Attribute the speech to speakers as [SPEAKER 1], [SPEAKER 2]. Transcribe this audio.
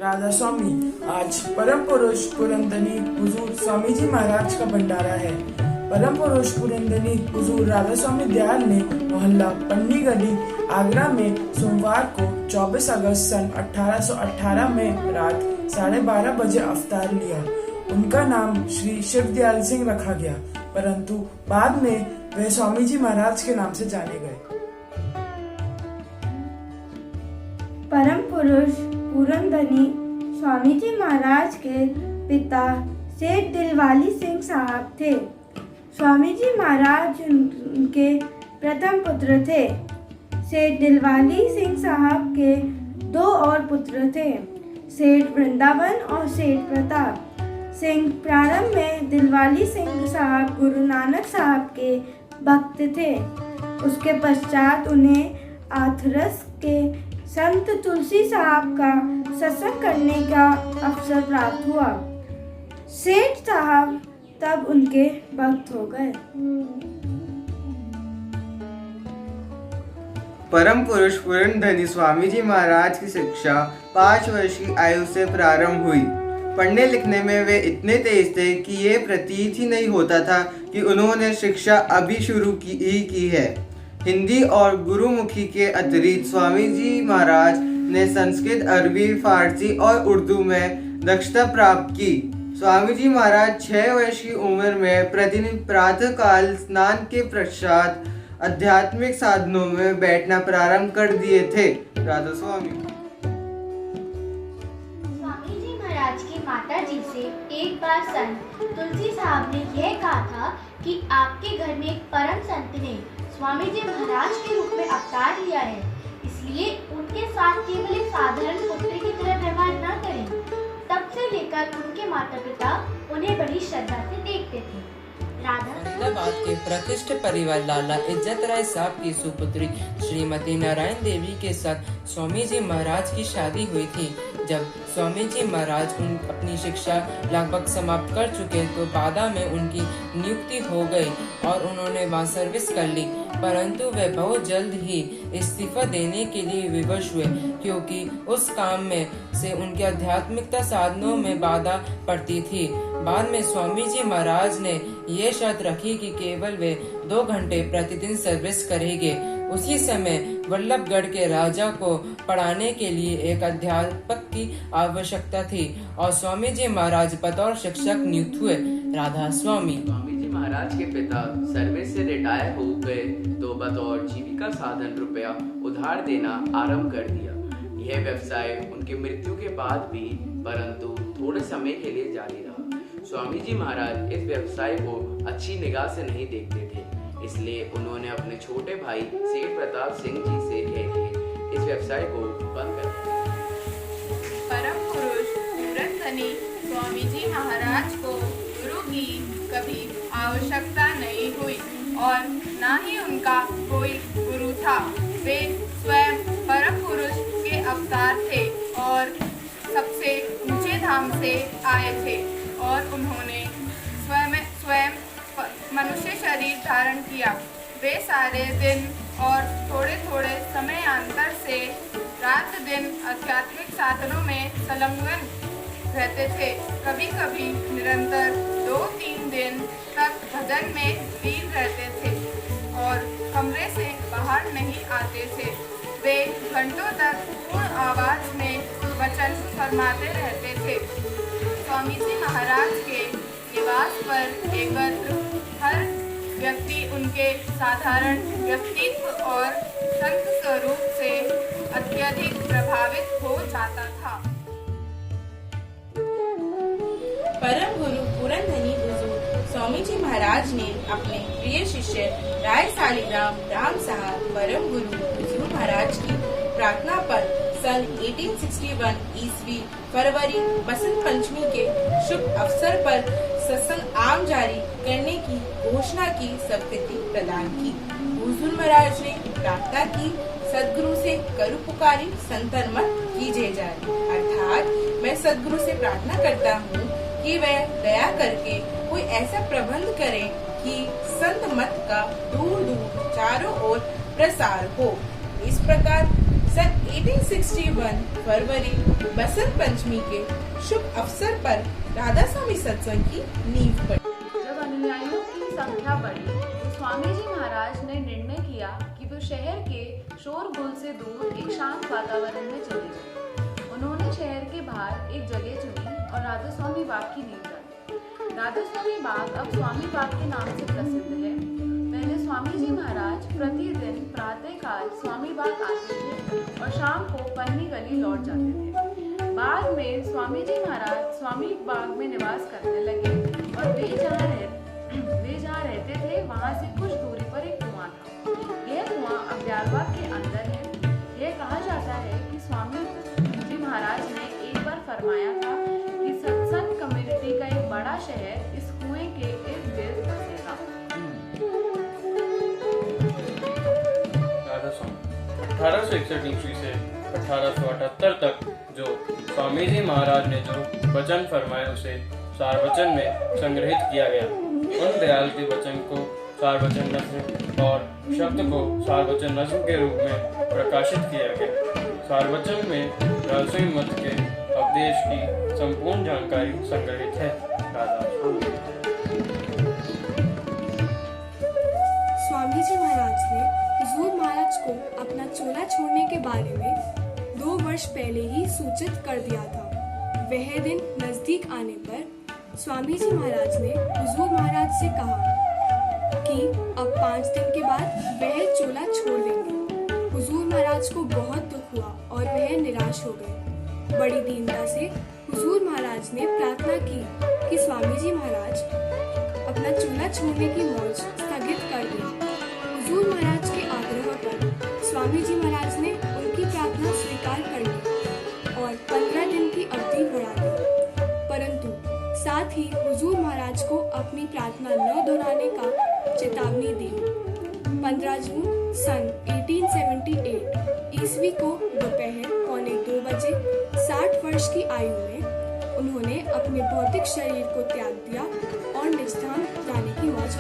[SPEAKER 1] राधा स्वामी। आज परम पुरुष पुरंदनी हुजूर स्वामी जी महाराज का भंडारा है। परम पुरुष पुरंदनी हुजूर राधा स्वामी दयाल ने मोहल्ला पन्नी गली आगरा में सोमवार को 24 अगस्त सन 1818 में रात 12:30 बजे अवतार लिया। उनका नाम श्री शिवदयाल सिंह रखा गया, परंतु बाद में वे स्वामी जी महाराज के नाम से जाने गए।
[SPEAKER 2] परम पुरुष पुरंदनी स्वामी जी महाराज के पिता सेठ दिलवाली सिंह साहब थे। स्वामी जी महाराज उनके प्रथम पुत्र थे। सेठ दिलवाली सिंह साहब के 2 और पुत्र थे, सेठ वृंदावन और सेठ प्रताप सिंह। प्रारंभ में दिलवाली सिंह साहब गुरु नानक साहब के भक्त थे। उसके पश्चात उन्हें हाथरस के संत तुलसी साहब का सत्संग करने का अवसर प्राप्त हुआ। सेठ साहब तब उनके भक्त हो गए।
[SPEAKER 3] परम पुरुष पुरंदनी स्वामी जी महाराज की शिक्षा 5 वर्ष की आयु से प्रारंभ हुई। पढ़ने लिखने में वे इतने तेज थे कि ये प्रतीत ही नहीं होता था कि उन्होंने शिक्षा अभी शुरू की है। हिंदी और गुरुमुखी के अतिरिक्त स्वामी जी महाराज ने संस्कृत, अरबी, फारसी और उर्दू में दक्षता प्राप्त की। स्वामी जी महाराज 6 वर्ष की उम्र में प्रतिदिन प्रातः काल स्नान के पश्चात आध्यात्मिक साधनों में बैठना प्रारंभ कर दिए थे। राधा स्वामी।
[SPEAKER 4] स्वामी जी महाराज की माता जी से एक बार संत तुलसी साहब ने यह कहा था कि आपके घर में एक परम संत ने स्वामी जी महाराज के रूप में अवतार लिया है, इसलिए उनके साथ केवल एक साधारण पुत्र की तरह व्यवहार न करें। तब से लेकर उनके माता पिता उन्हें बड़ी श्रद्धा से देखते थे।
[SPEAKER 5] फरीदाबाद के प्रतिष्ठित परिवार लाला इज्जत राय साहब की सुपुत्री श्रीमती नारायण देवी के साथ स्वामी जी महाराज की शादी हुई थी। जब स्वामी जी महाराज अपनी शिक्षा लगभग समाप्त कर चुके तो बादा में उनकी नियुक्ति हो गई और उन्होंने वहाँ सर्विस कर ली, परंतु वे बहुत जल्द ही इस्तीफा देने के लिए विवश हुए, क्योंकि उस काम में से उनके आध्यात्मिकता साधनों में बाधा पड़ती थी। बाद में स्वामी जी महाराज ने ये शर्त रखी कि केवल वे 2 घंटे प्रतिदिन सर्विस करेंगे। उसी समय वल्लभगढ़ के राजा को पढ़ाने के लिए एक अध्यापक की आवश्यकता थी और स्वामी जी महाराज बतौर शिक्षक नियुक्त हुए। राधा स्वामी।
[SPEAKER 6] स्वामी जी महाराज के पिता सर्विस से रिटायर हो गए तो बतौर जीविका साधन रुपया उधार देना आरंभ कर दिया। यह व्यवसाय उनकी मृत्यु के बाद भी परंतु थोड़े समय के लिए जारी रहा। स्वामी जी महाराज इस व्यवसाय को अच्छी निगाह से नहीं देखते थे, इसलिए उन्होंने अपने छोटे भाई सेठ प्रताप सिंह जी से कह के इस व्यवसाय को बंद कर दिया।
[SPEAKER 7] परम पुरुष पुरंदनी स्वामी जी महाराज को गुरु की कभी आवश्यकता नहीं हुई और न ही उनका कोई गुरु था। वे स्वयं परम पुरुष के अवतार थे और सबसे ऊंचे धाम से आए थे और उन्होंने स्वयं मनुष्य शरीर धारण किया। वे सारे दिन और थोड़े थोड़े समय अंतर से रात दिन आध्यात्मिक साधनों में संलग्न रहते थे। कभी कभी निरंतर 2-3 दिन तक भजन में लीन रहते थे और कमरे से बाहर नहीं आते थे। वे घंटों तक पूर्ण आवाज में वचन फरमाते रहते थे। स्वामी जी महाराज के निवास पर एकत्र हर व्यक्ति उनके साधारण व्यक्तित्व और संत स्वरूप से अत्यधिक प्रभावित हो जाता था।
[SPEAKER 8] परम गुरु पुरंदनी हुजूर स्वामी जी महाराज ने अपने प्रिय शिष्य राय सालीग्राम राम साहब परम गुरु हुजूर महाराज की प्रार्थना पर सन 1861 ईस्वी फरवरी बसंत पंचमी के शुभ अवसर पर सत्संग आम जारी करने की घोषणा की स्वीकृति प्रदान की। हुजूर महाराज ने प्रार्थना की, सदगुरु से करू पुकारी संतन मत कीजिए जाए, अर्थात मैं सदगुरु से प्रार्थना करता हूँ कि वह दया करके कोई ऐसा प्रबंध करें कि संत मत का दूर दूर चारों ओर प्रसार हो। इस प्रकार सन 1861 फरवरी बसंत पंचमी के शुभ अवसर पर राधा स्वामी सत्संग की नींव पड़ी।
[SPEAKER 9] जब अनुयायियों की संख्या बढ़ी तो स्वामी जी महाराज ने निर्णय किया कि वो शहर के शोरगुल से दूर एक शांत वातावरण में चले जाएं। उन्होंने शहर के बाहर एक जगह चुनी और राधा स्वामी बाग की नींव डाली। राधा स्वामी बाग अब स्वामी बाग के नाम से प्रसिद्ध है। पहले स्वामी जी महाराज प्रतिदिन प्रातःकाल स्वामी बाग आते थे और शाम को पन्नी गली लौट जाते थे। बाद में स्वामी जी महाराज स्वामी बाग में निवास करने लगे और वे जहाँ रहते थे वहाँ से कुछ दूरी पर एक कुआं था। यह कुआं अब ब्यालबाग के अंदर है। यह कहा जाता है कि स्वामी जी महाराज ने एक बार फरमाया था कि सत्संग कम्युनिटी का एक बड़ा शहर इस कुएं के इर्द गिर्द बसेगा।
[SPEAKER 10] राधा स्वामी 1861 ईस्वी से 1878 तक जो स्वामी जी महाराज ने जो वचन फरमाए उसे सारवचन में संग्रहित किया गया। उन दयाल के वचन को सारवचन नज्म और शब्द को सारवचन नज्म के रूप में प्रकाशित किया गया। सारवचन में रहस्यमय मत के उपदेश की संपूर्ण जानकारी संग्रहित है। राधा
[SPEAKER 11] स्वामी जी महाराज ने हुजूर महाराज को अपना चोला छोड़ने के बारे में 2 वर्ष पहले ही सूचित कर दिया था। वह दिन नजदीक आने पर स्वामी जी महाराज ने हुजूर महाराज से कहा कि अब 5 दिन के बाद वह चोला छोड़ देंगे। हुजूर महाराज को बहुत दुख हुआ और वह निराश हो गए। बड़ी दीनता से हुजूर महाराज ने प्रार्थना की कि स्वामी जी महाराज अपना चोला छोड़ने की मौज स्थगित कर दें। हुजूर महाराज के आग्रह पर स्वामी जी महाराज ने उनकी प्रार्थना स्वीकार कर ली और 15 दिन की अवधि बढ़ा दी। परंतु साथ ही हुजूर महाराज को अपनी प्रार्थना न दोहराने का चेतावनी दी। 15 जून सन 1878 ईस्वी को दोपहर 1:45 बजे 60 वर्ष की आयु में उन्होंने अपने भौतिक शरीर को त्याग दिया और निज धाम जाने की मौज